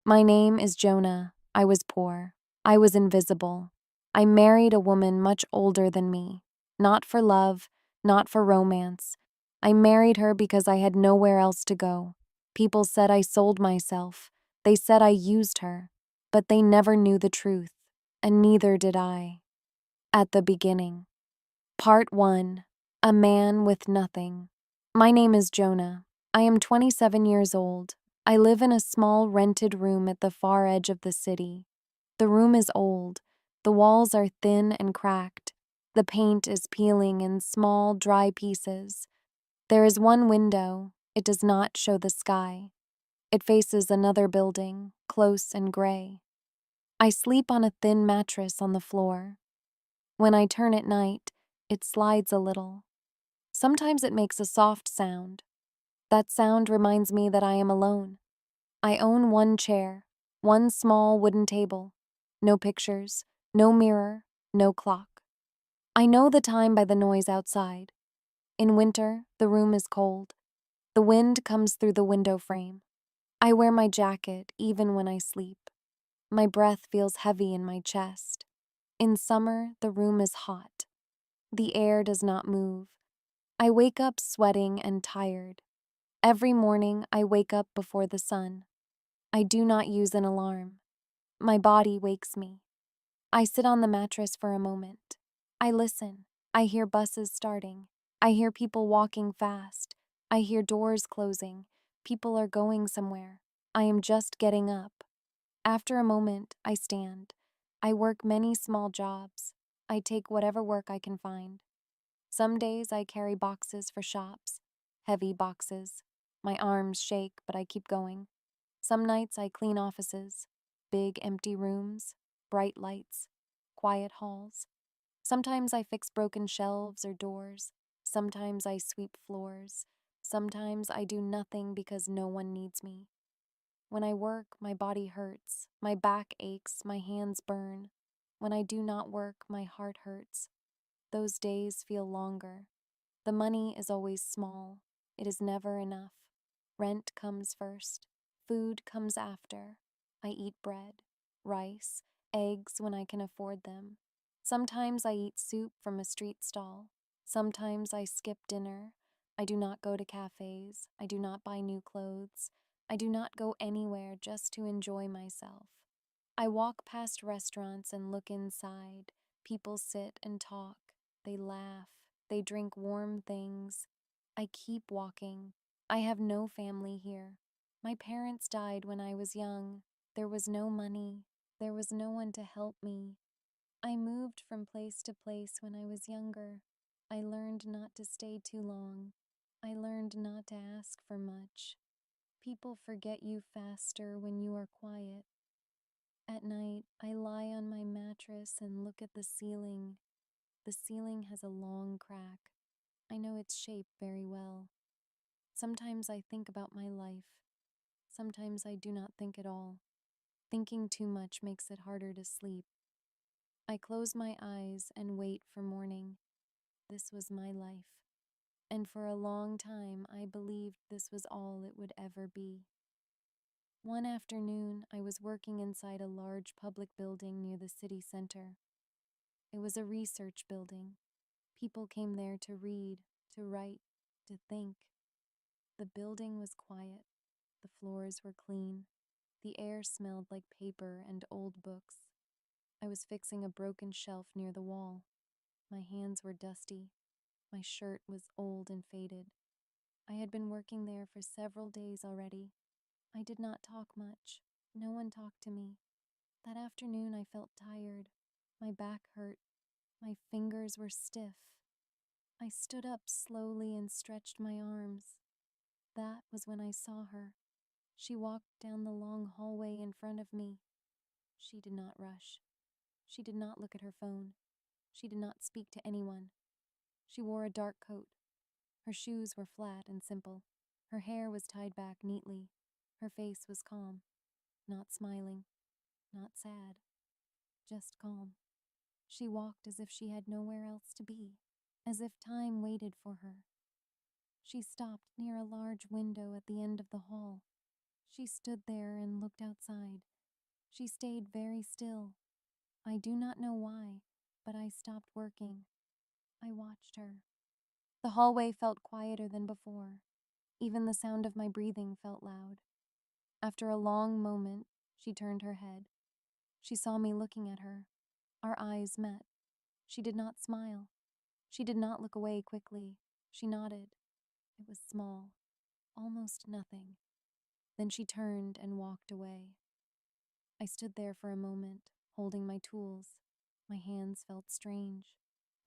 My name is Jonah. I was poor. I was invisible. I married a woman much older than me. Not for love, not for romance. I married her because I had nowhere else to go. People said I sold myself. They said I used her. But they never knew the truth, and neither did I. At the beginning. Part 1. A Man with Nothing. My name is Jonah. I am 27 years old. I live in a small rented room at the far edge of the city. The room is old. The walls are thin and cracked. The paint is peeling in small, dry pieces. There is one window. It does not show the sky. It faces another building, close and gray. I sleep on a thin mattress on the floor. When I turn at night, it slides a little. Sometimes it makes a soft sound. That sound reminds me that I am alone. I own one chair, one small wooden table. No pictures, no mirror, no clock. I know the time by the noise outside. In winter, the room is cold. The wind comes through the window frame. I wear my jacket even when I sleep. My breath feels heavy in my chest. In summer, the room is hot. The air does not move. I wake up sweating and tired. Every morning, I wake up before the sun. I do not use an alarm. My body wakes me. I sit on the mattress for a moment. I listen. I hear buses starting. I hear people walking fast. I hear doors closing. People are going somewhere. I am just getting up. After a moment, I stand. I work many small jobs. I take whatever work I can find. Some days I carry boxes for shops, heavy boxes. My arms shake, but I keep going. Some nights I clean offices, big empty rooms, bright lights, quiet halls. Sometimes I fix broken shelves or doors. Sometimes I sweep floors. Sometimes I do nothing because no one needs me. When I work, my body hurts, my back aches, my hands burn. When I do not work, my heart hurts. Those days feel longer. The money is always small. It is never enough. Rent comes first. Food comes after. I eat bread, rice, eggs when I can afford them. Sometimes I eat soup from a street stall. Sometimes I skip dinner. I do not go to cafes. I do not buy new clothes. I do not go anywhere just to enjoy myself. I walk past restaurants and look inside. People sit and talk. They laugh. They drink warm things. I keep walking. I have no family here. My parents died when I was young. There was no money. There was no one to help me. I moved from place to place when I was younger. I learned not to stay too long. I learned not to ask for much. People forget you faster when you are quiet. At night, I lie on my mattress and look at the ceiling. The ceiling has a long crack. I know its shape very well. Sometimes I think about my life. Sometimes I do not think at all. Thinking too much makes it harder to sleep. I close my eyes and wait for morning. This was my life. And for a long time, I believed this was all it would ever be. One afternoon, I was working inside a large public building near the city center. It was a research building. People came there to read, to write, to think. The building was quiet. The floors were clean. The air smelled like paper and old books. I was fixing a broken shelf near the wall. My hands were dusty. My shirt was old and faded. I had been working there for several days already. I did not talk much. No one talked to me. That afternoon I felt tired. My back hurt. My fingers were stiff. I stood up slowly and stretched my arms. That was when I saw her. She walked down the long hallway in front of me. She did not rush. She did not look at her phone. She did not speak to anyone. She wore a dark coat. Her shoes were flat and simple. Her hair was tied back neatly. Her face was calm, not smiling, not sad, just calm. She walked as if she had nowhere else to be, as if time waited for her. She stopped near a large window at the end of the hall. She stood there and looked outside. She stayed very still. I do not know why, but I stopped working. I watched her. The hallway felt quieter than before. Even the sound of my breathing felt loud. After a long moment, she turned her head. She saw me looking at her. Our eyes met. She did not smile. She did not look away quickly. She nodded. It was small, almost nothing. Then she turned and walked away. I stood there for a moment, holding my tools. My hands felt strange.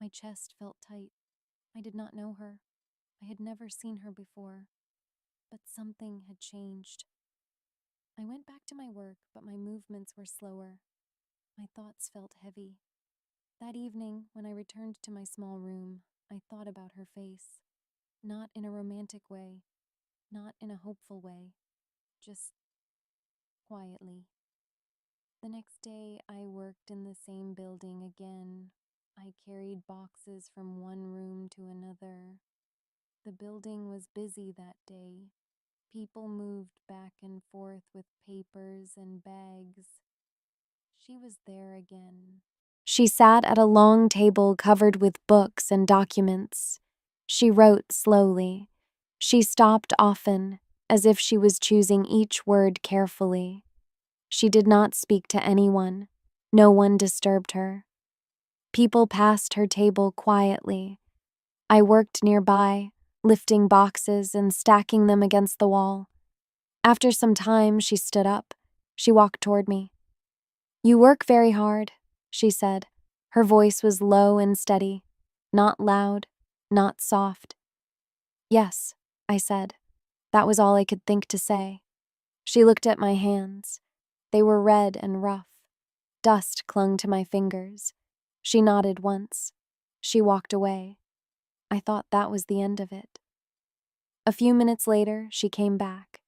My chest felt tight. I did not know her. I had never seen her before. But something had changed. I went back to my work, but my movements were slower. My thoughts felt heavy. That evening, when I returned to my small room, I thought about her face. Not in a romantic way, not in a hopeful way, just quietly. The next day, I worked in the same building again. I carried boxes from one room to another. The building was busy that day. People moved back and forth with papers and bags. She was there again. She sat at a long table covered with books and documents. She wrote slowly. She stopped often, as if she was choosing each word carefully. She did not speak to anyone. No one disturbed her. People passed her table quietly. I worked nearby, lifting boxes and stacking them against the wall. After some time, she stood up. She walked toward me. "You work very hard," she said. Her voice was low and steady, not loud, not soft. "Yes," I said. That was all I could think to say. She looked at my hands. They were red and rough. Dust clung to my fingers. She nodded once. She walked away. I thought that was the end of it. A few minutes later, she came back.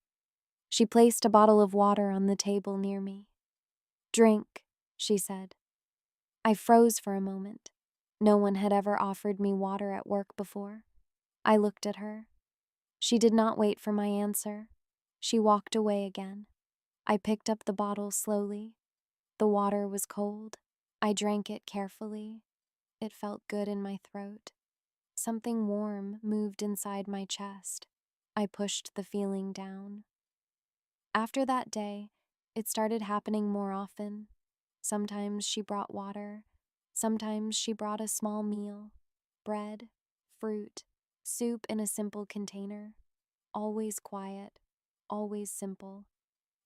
She placed a bottle of water on the table near me. "Drink," she said. I froze for a moment. No one had ever offered me water at work before. I looked at her. She did not wait for my answer. She walked away again. I picked up the bottle slowly. The water was cold. I drank it carefully. It felt good in my throat. Something warm moved inside my chest. I pushed the feeling down. After that day, it started happening more often. Sometimes she brought water. Sometimes she brought a small meal, bread, fruit, soup in a simple container. Always quiet, always simple.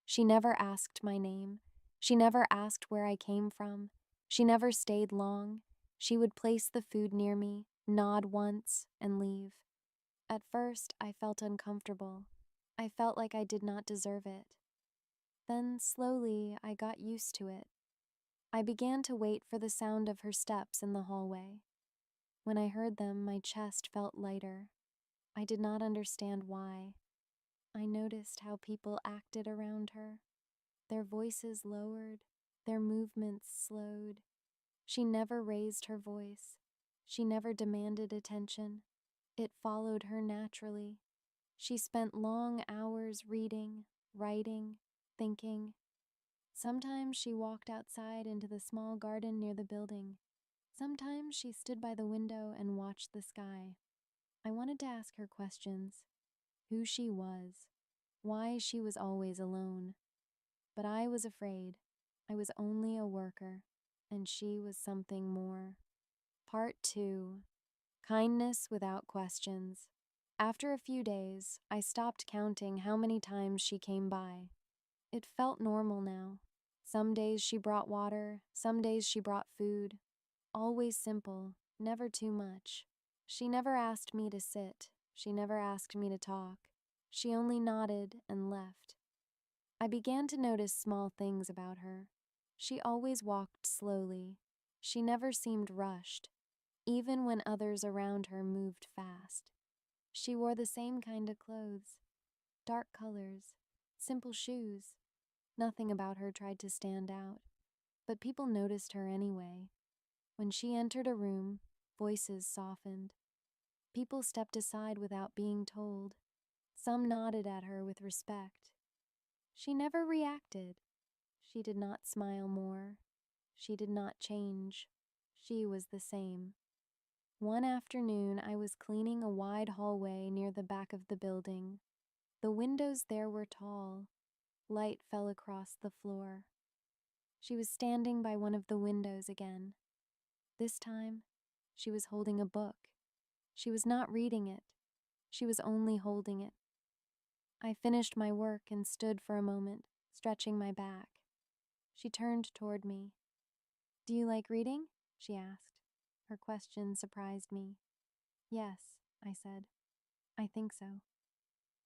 She never asked my name. She never asked where I came from. She never stayed long. She would place the food near me, nod once, and leave. At first, I felt uncomfortable. I felt like I did not deserve it. Then, slowly, I got used to it. I began to wait for the sound of her steps in the hallway. When I heard them, my chest felt lighter. I did not understand why. I noticed how people acted around her. Their voices lowered, their movements slowed. She never raised her voice. She never demanded attention. It followed her naturally. She spent long hours reading, writing, thinking. Sometimes she walked outside into the small garden near the building. Sometimes she stood by the window and watched the sky. I wanted to ask her questions. Who she was. Why she was always alone. But I was afraid. I was only a worker, and she was something more. Part 2. Kindness without questions. After a few days, I stopped counting how many times she came by. It felt normal now. Some days she brought water, some days she brought food. Always simple, never too much. She never asked me to sit. She never asked me to talk. She only nodded and left. I began to notice small things about her. She always walked slowly. She never seemed rushed, even when others around her moved fast. She wore the same kind of clothes, dark colors, simple shoes. Nothing about her tried to stand out, but people noticed her anyway. When she entered a room, voices softened. People stepped aside without being told. Some nodded at her with respect. She never reacted. She did not smile more. She did not change. She was the same. One afternoon, I was cleaning a wide hallway near the back of the building. The windows there were tall. Light fell across the floor. She was standing by one of the windows again. This time, she was holding a book. She was not reading it. She was only holding it. I finished my work and stood for a moment, stretching my back. She turned toward me. "Do you like reading?" she asked. Her question surprised me. "Yes," I said. "I think so."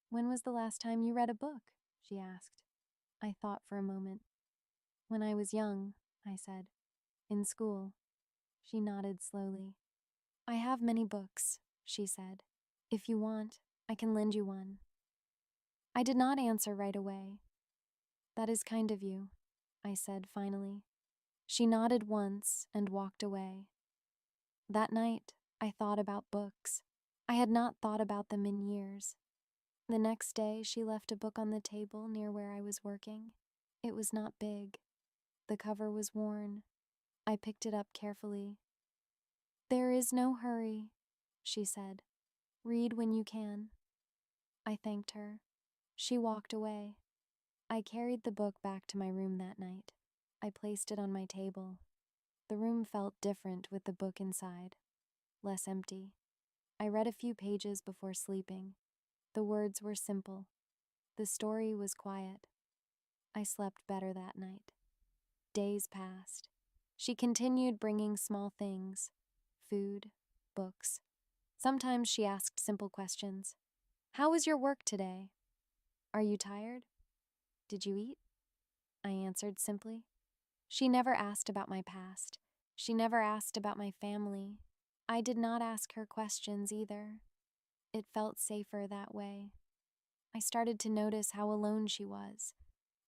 "When was the last time you read a book?" she asked. I thought for a moment. "When I was young," I said. "In school." She nodded slowly. "I have many books," she said. "If you want, I can lend you one." I did not answer right away. "That is kind of you," I said finally. She nodded once and walked away. That night, I thought about books. I had not thought about them in years. The next day, she left a book on the table near where I was working. It was not big. The cover was worn. I picked it up carefully. "There is no hurry," she said. "Read when you can." I thanked her. She walked away. I carried the book back to my room that night. I placed it on my table. The room felt different with the book inside, less empty. I read a few pages before sleeping. The words were simple. The story was quiet. I slept better that night. Days passed. She continued bringing small things: food, books. Sometimes she asked simple questions. "How was your work today?" "Are you tired?" "Did you eat?" I answered simply. She never asked about my past. She never asked about my family. I did not ask her questions either. It felt safer that way. I started to notice how alone she was.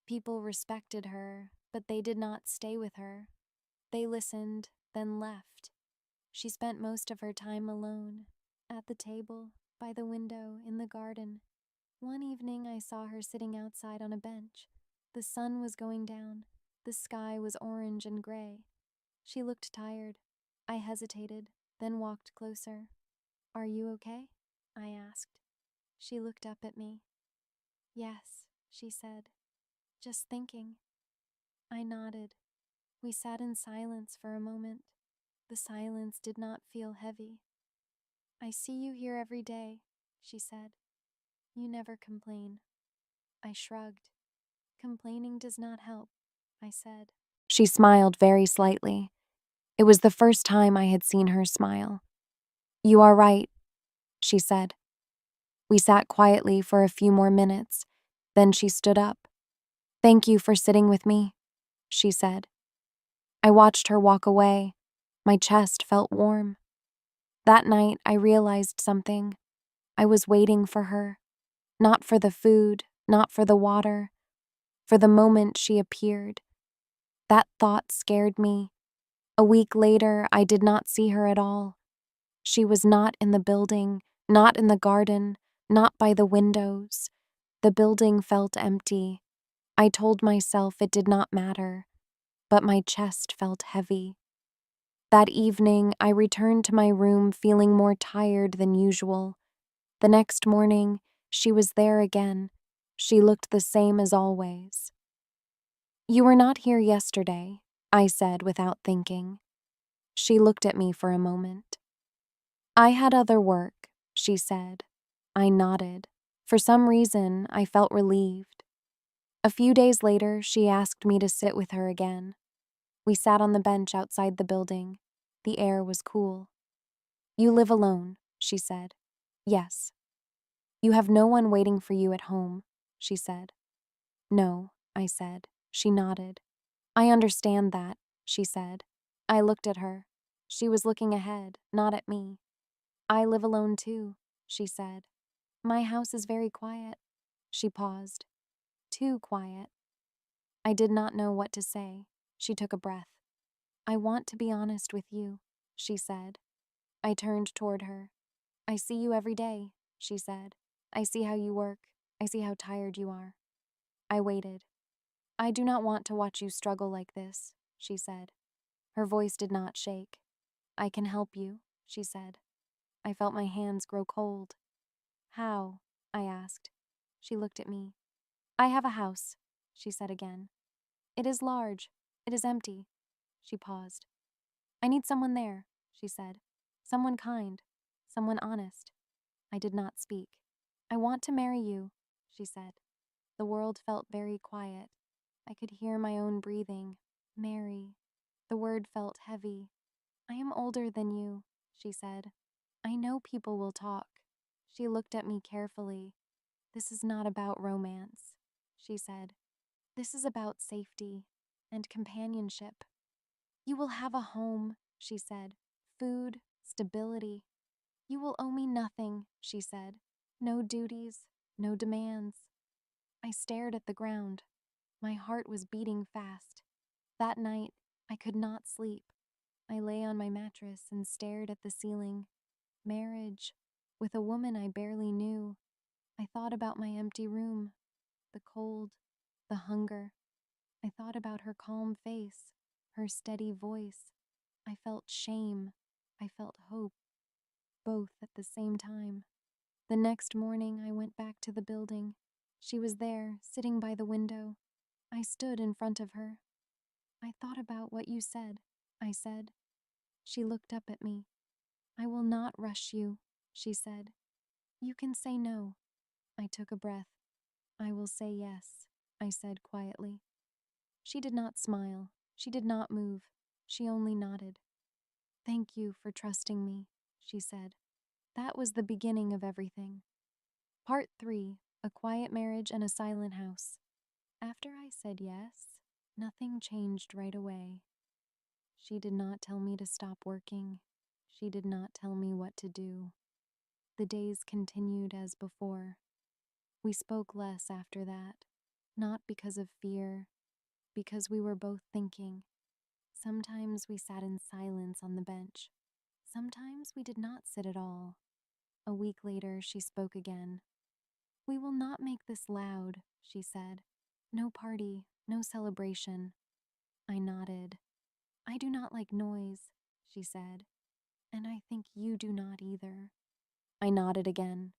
People respected her, but they did not stay with her. They listened, then left. She spent most of her time alone, at the table, by the window, in the garden. One evening I saw her sitting outside on a bench. The sun was going down. The sky was orange and gray. She looked tired. I hesitated, then walked closer. "Are you okay?" I asked. She looked up at me. "Yes," she said. "Just thinking." I nodded. We sat in silence for a moment. The silence did not feel heavy. "I see you here every day," she said. "You never complain." I shrugged. "Complaining does not help," I said. She smiled very slightly. It was the first time I had seen her smile. "You are right," she said. We sat quietly for a few more minutes. Then she stood up. "Thank you for sitting with me," she said. I watched her walk away. My chest felt warm. That night, I realized something. I was waiting for her. Not for the food, not for the water. For the moment she appeared. That thought scared me. A week later, I did not see her at all. She was not in the building, not in the garden, not by the windows. The building felt empty. I told myself it did not matter, but my chest felt heavy. That evening, I returned to my room feeling more tired than usual. The next morning, she was there again. She looked the same as always. "You were not here yesterday," I said without thinking. She looked at me for a moment. "I had other work," she said. I nodded. For some reason, I felt relieved. A few days later, she asked me to sit with her again. We sat on the bench outside the building. The air was cool. "You live alone," she said. "Yes." "You have no one waiting for you at home," she said. "No," I said. She nodded. "I understand that," she said. I looked at her. She was looking ahead, not at me. "I live alone too," she said. "My house is very quiet." She paused. "Too quiet." I did not know what to say. She took a breath. "I want to be honest with you," she said. I turned toward her. "I see you every day," she said. "I see how you work. I see how tired you are." I waited. I do not want to watch you struggle like this, she said. Her voice did not shake. I can help you, she said. I felt my hands grow cold. How? I asked. She looked at me. I have a house, she said again. It is large. It is empty. She paused. I need someone there, she said. Someone kind. Someone honest. I did not speak. I want to marry you, she said. The world felt very quiet. I could hear my own breathing. Marry. The word felt heavy. I am older than you, she said. I know people will talk. She looked at me carefully. This is not about romance, she said. This is about safety and companionship. You will have a home, she said. Food, stability. You will owe me nothing, she said. No duties, no demands. I stared at the ground. My heart was beating fast. That night, I could not sleep. I lay on my mattress and stared at the ceiling. Marriage, with a woman I barely knew. I thought about my empty room, the cold, the hunger. I thought about her calm face, her steady voice. I felt shame. I felt hope, both at the same time. The next morning, I went back to the building. She was there, sitting by the window. I stood in front of her. I thought about what you said, I said. She looked up at me. I will not rush you, she said. You can say no. I took a breath. I will say yes, I said quietly. She did not smile. She did not move. She only nodded. Thank you for trusting me, she said. That was the beginning of everything. Part 3: A Quiet Marriage and a Silent House. After I said yes, nothing changed right away. She did not tell me to stop working. She did not tell me what to do. The days continued as before. We spoke less after that, not because of fear, because we were both thinking. Sometimes we sat in silence on the bench. Sometimes we did not sit at all. A week later, she spoke again. We will not make this loud, she said. No party, no celebration. I nodded. I do not like noise, she said. And I think you do not either. I nodded again.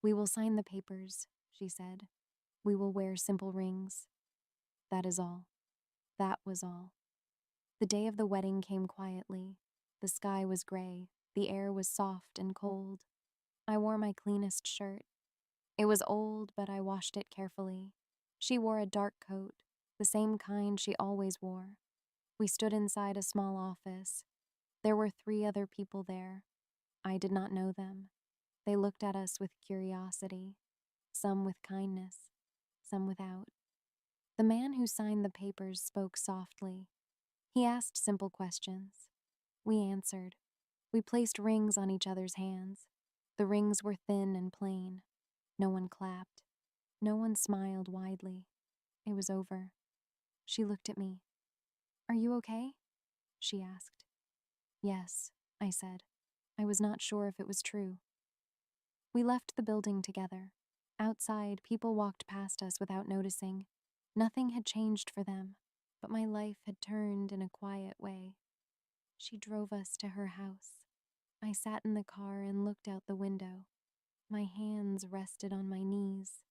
We will sign the papers, she said. We will wear simple rings. That is all. That was all. The day of the wedding came quietly. The sky was gray. The air was soft and cold. I wore my cleanest shirt. It was old, but I washed it carefully. She wore a dark coat, the same kind she always wore. We stood inside a small office. There were 3 other people there. I did not know them. They looked at us with curiosity, some with kindness, some without. The man who signed the papers spoke softly. He asked simple questions. We answered. We placed rings on each other's hands. The rings were thin and plain. No one clapped. No one smiled widely. It was over. She looked at me. Are you okay? She asked. Yes, I said. I was not sure if it was true. We left the building together. Outside, people walked past us without noticing. Nothing had changed for them, but my life had turned in a quiet way. She drove us to her house. I sat in the car and looked out the window. My hands rested on my knees.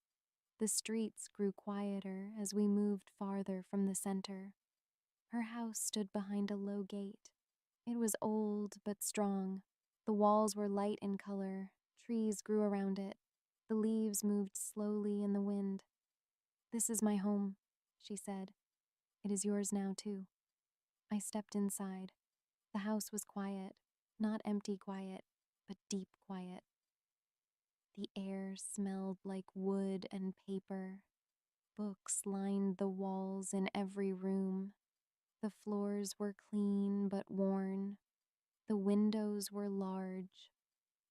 The streets grew quieter as we moved farther from the center. Her house stood behind a low gate. It was old but strong. The walls were light in color. Trees grew around it. The leaves moved slowly in the wind. This is my home, she said. It is yours now, too. I stepped inside. The house was quiet, not empty quiet, but deep quiet. The air smelled like wood and paper. Books lined the walls in every room. The floors were clean but worn. The windows were large.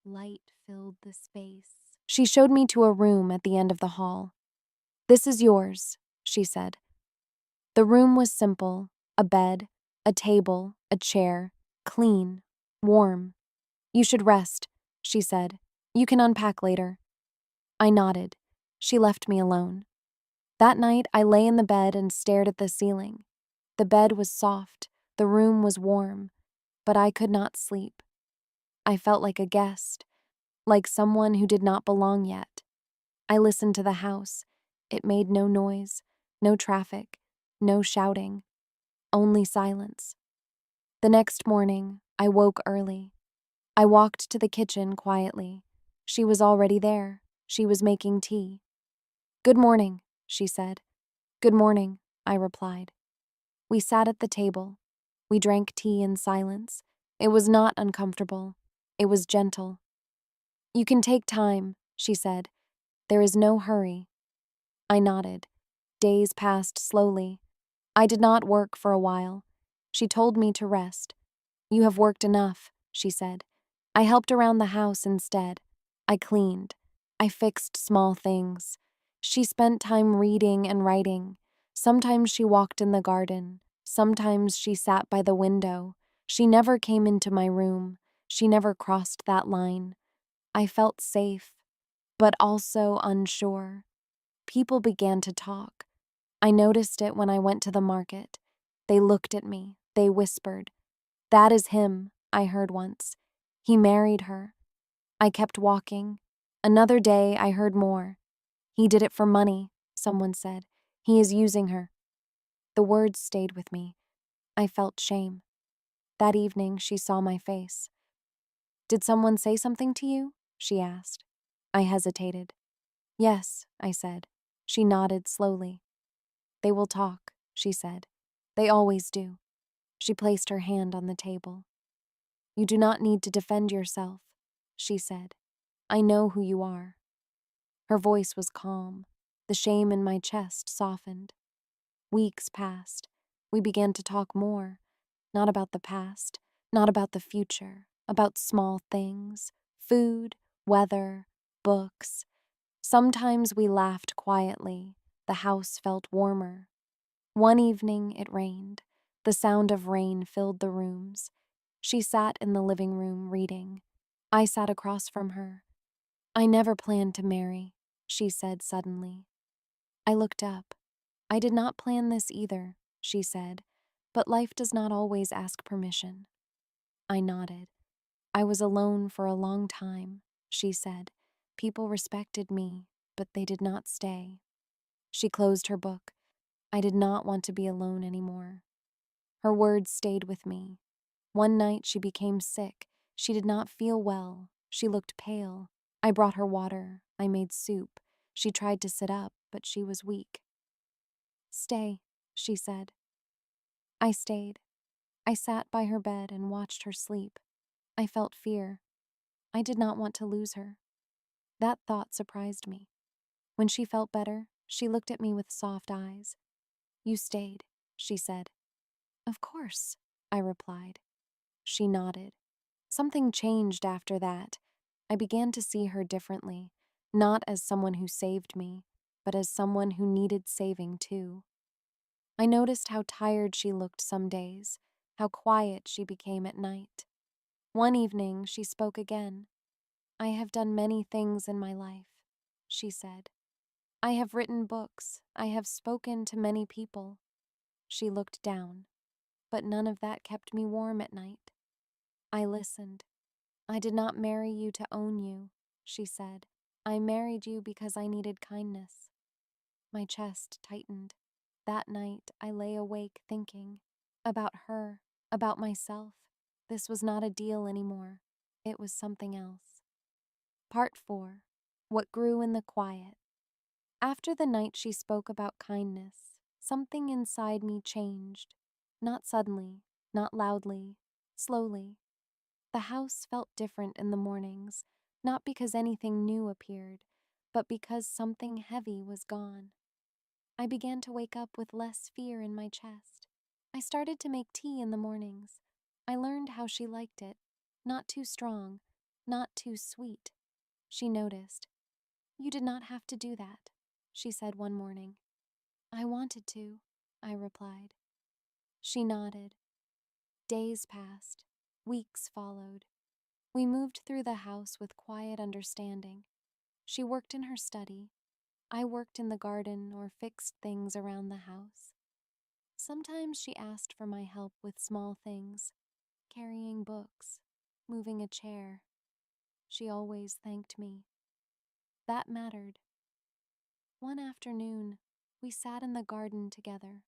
Light filled the space. She showed me to a room at the end of the hall. This is yours, she said. The room was simple: a bed, a table, a chair, clean, warm. You should rest, she said. You can unpack later. I nodded. She left me alone. That night, I lay in the bed and stared at the ceiling. The bed was soft, the room was warm, but I could not sleep. I felt like a guest, like someone who did not belong yet. I listened to the house. It made no noise, no traffic, no shouting, only silence. The next morning, I woke early. I walked to the kitchen quietly. She was already there. She was making tea. "Good morning," she said. "Good morning," I replied. We sat at the table. We drank tea in silence. It was not uncomfortable. It was gentle. "You can take time," she said. "There is no hurry." I nodded. Days passed slowly. I did not work for a while. She told me to rest. "You have worked enough," she said. I helped around the house instead. I cleaned. I fixed small things. She spent time reading and writing. Sometimes she walked in the garden. Sometimes she sat by the window. She never came into my room. She never crossed that line. I felt safe, but also unsure. People began to talk. I noticed it when I went to the market. They looked at me. They whispered. "That is him," I heard once. "He married her." I kept walking. Another day, I heard more. "He did it for money," someone said. "He is using her." The words stayed with me. I felt shame. That evening, she saw my face. "Did someone say something to you?" she asked. I hesitated. "Yes," I said. She nodded slowly. "They will talk," she said. "They always do." She placed her hand on the table. "You do not need to defend yourself," she said. "I know who you are." Her voice was calm. The shame in my chest softened. Weeks passed. We began to talk more, not about the past, not about the future, about small things, food, weather, books. Sometimes we laughed quietly. The house felt warmer. One evening it rained. The sound of rain filled the rooms. She sat in the living room reading. I sat across from her. "I never planned to marry," she said suddenly. I looked up. "I did not plan this either," she said, "but life does not always ask permission." I nodded. "I was alone for a long time," she said. "People respected me, but they did not stay." She closed her book. I did not want to be alone anymore. Her words stayed with me. One night she became sick. She did not feel well. She looked pale. I brought her water. I made soup. She tried to sit up, but she was weak. "Stay," she said. I stayed. I sat by her bed and watched her sleep. I felt fear. I did not want to lose her. That thought surprised me. When she felt better, she looked at me with soft eyes. "You stayed," she said. "Of course," I replied. She nodded. Something changed after that. I began to see her differently, not as someone who saved me, but as someone who needed saving too. I noticed how tired she looked some days, how quiet she became at night. One evening, she spoke again. "I have done many things in my life," she said. "I have written books. I have spoken to many people." She looked down. "But none of that kept me warm at night." I listened. "I did not marry you to own you," she said. "I married you because I needed kindness." My chest tightened. That night, I lay awake thinking about her, about myself. This was not a deal anymore. It was something else. Part 4. What grew in the quiet. After the night she spoke about kindness, something inside me changed. Not suddenly, not loudly, slowly. The house felt different in the mornings, not because anything new appeared, but because something heavy was gone. I began to wake up with less fear in my chest. I started to make tea in the mornings. I learned how she liked it. Not too strong, not too sweet. She noticed. "You did not have to do that," she said one morning. "I wanted to," I replied. She nodded. Days passed. Weeks followed. We moved through the house with quiet understanding. She worked in her study. I worked in the garden or fixed things around the house. Sometimes she asked for my help with small things, carrying books, moving a chair. She always thanked me. That mattered. One afternoon, we sat in the garden together.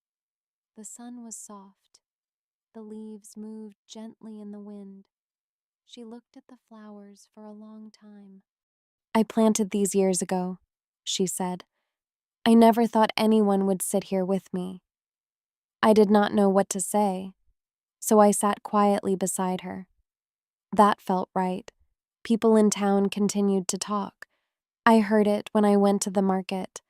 The sun was soft. The leaves moved gently in the wind. She looked at the flowers for a long time. I planted these years ago, she said. I never thought anyone would sit here with me. I did not know what to say, so I sat quietly beside her. That felt right. People in town continued to talk. I heard it when I went to the market.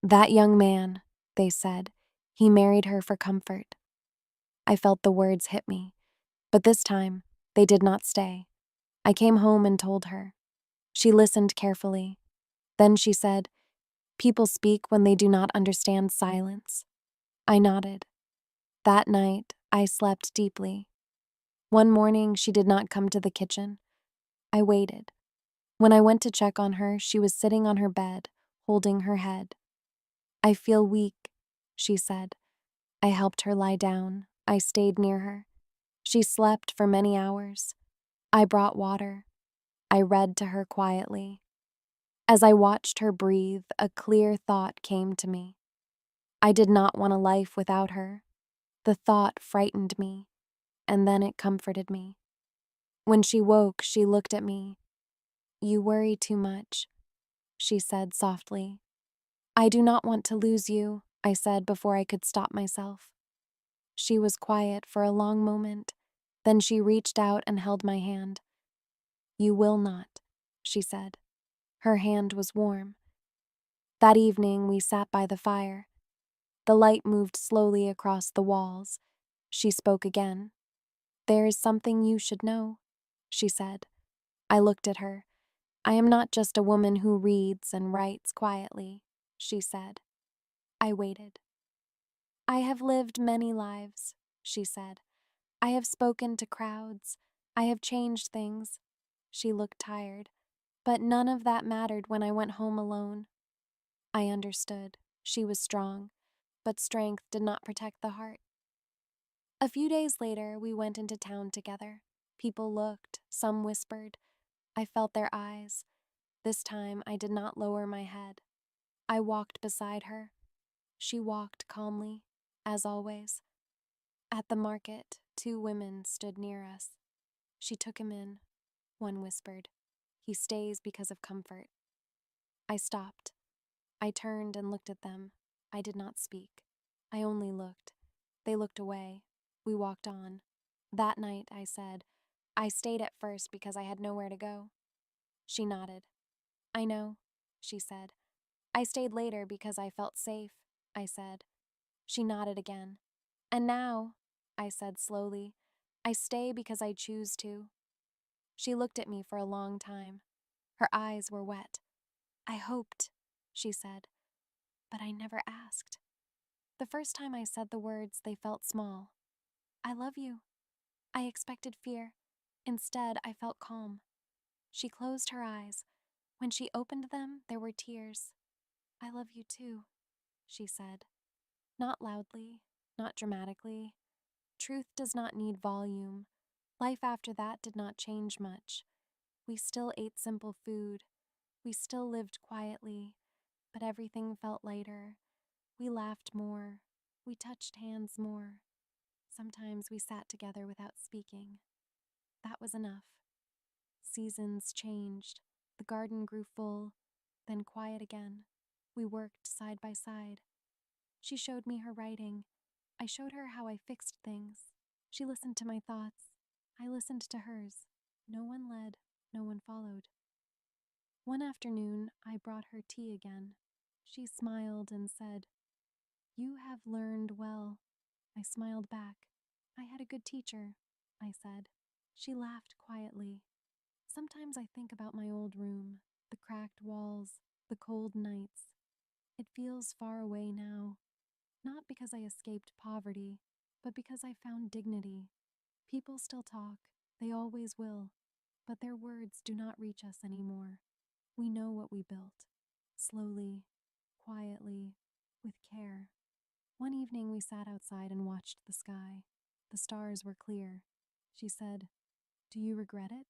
That young man, they said, he married her for comfort. I felt the words hit me, but this time, they did not stay. I came home and told her. She listened carefully. Then she said, "People speak when they do not understand silence." I nodded. That night, I slept deeply. One morning, she did not come to the kitchen. I waited. When I went to check on her, she was sitting on her bed, holding her head. "I feel weak," she said. I helped her lie down. I stayed near her. She slept for many hours. I brought water. I read to her quietly. As I watched her breathe, a clear thought came to me. I did not want a life without her. The thought frightened me, and then it comforted me. When she woke, she looked at me. "You worry too much," she said softly. "I do not want to lose you," I said before I could stop myself. She was quiet for a long moment. Then she reached out and held my hand. "You will not," she said. Her hand was warm. That evening, we sat by the fire. The light moved slowly across the walls. She spoke again. "There is something you should know," she said. I looked at her. "I am not just a woman who reads and writes quietly," she said. I waited. "I have lived many lives," she said. "I have spoken to crowds. I have changed things." She looked tired, but none of that mattered when I went home alone. I understood. She was strong, but strength did not protect the heart. A few days later, we went into town together. People looked, some whispered. I felt their eyes. This time, I did not lower my head. I walked beside her. She walked calmly, as always. At the market, two women stood near us. "She took him in," one whispered. "He stays because of comfort." I stopped. I turned and looked at them. I did not speak. I only looked. They looked away. We walked on. That night, I said, "I stayed at first because I had nowhere to go." She nodded. "I know," she said. "I stayed later because I felt safe," I said. She nodded again. "And now," I said slowly, "I stay because I choose to." She looked at me for a long time. Her eyes were wet. "I hoped," she said, "but I never asked." The first time I said the words, they felt small. "I love you." I expected fear. Instead, I felt calm. She closed her eyes. When she opened them, there were tears. "I love you too," she said. Not loudly, not dramatically. Truth does not need volume. Life after that did not change much. We still ate simple food. We still lived quietly, but everything felt lighter. We laughed more. We touched hands more. Sometimes we sat together without speaking. That was enough. Seasons changed. The garden grew full, then quiet again. We worked side by side. She showed me her writing. I showed her how I fixed things. She listened to my thoughts. I listened to hers. No one led, no one followed. One afternoon, I brought her tea again. She smiled and said, "You have learned well." I smiled back. "I had a good teacher," I said. She laughed quietly. Sometimes I think about my old room, the cracked walls, the cold nights. It feels far away now, not because I escaped poverty, but because I found dignity. People still talk, they always will, but their words do not reach us anymore. We know what we built. Slowly, quietly, with care. One evening we sat outside and watched the sky. The stars were clear. She said, "Do you regret it?"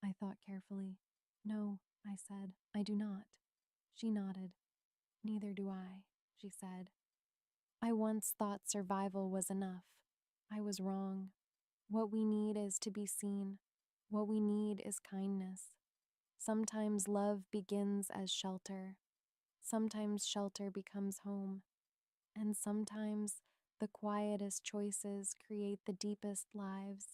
I thought carefully. "No," I said, "I do not." She nodded. "Neither do I," she said. I once thought survival was enough. I was wrong. What we need is to be seen. What we need is kindness. Sometimes love begins as shelter. Sometimes shelter becomes home. And sometimes the quietest choices create the deepest lives.